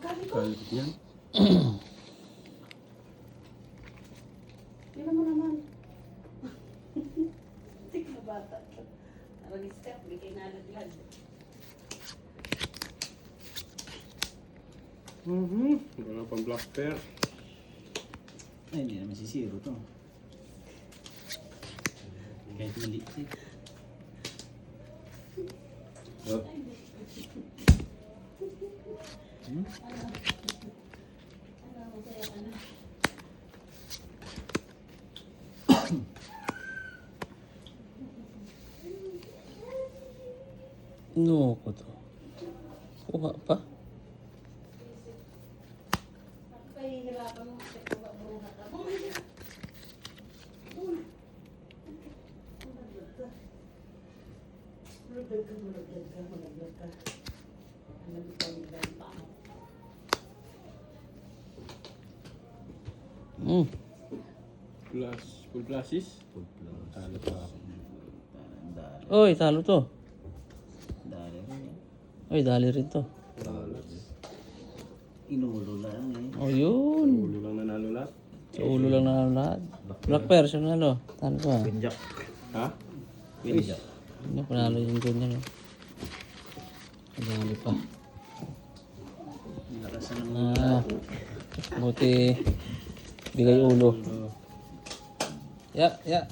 Kalit yan. Tingnan mo naman. Sige na bata. Nag-step, bigay na naglag. Wala pang black pear. Ay, hindi naman sisiro to. Kahit maliit eh. Oh. No ko to. Kuha pa. Pahihirapan mo kasi kung buhat ka. Mulaglag ka. Full glasses. Talo pa. Dali. Oy, talo to. Dali rin eh. Oy, dali rin to. Inulo lang eh. Oh, yun. Ulo lang nanalo lahat. Sa ulo lang na lahat. Black pear, siya nalo. Talo pa. Pinjak. Ha? Pinjak. Hindi, panalo yung ganyan. Dali pa. Lakasan ng Ah, buti bigay ulo. Ya, ya.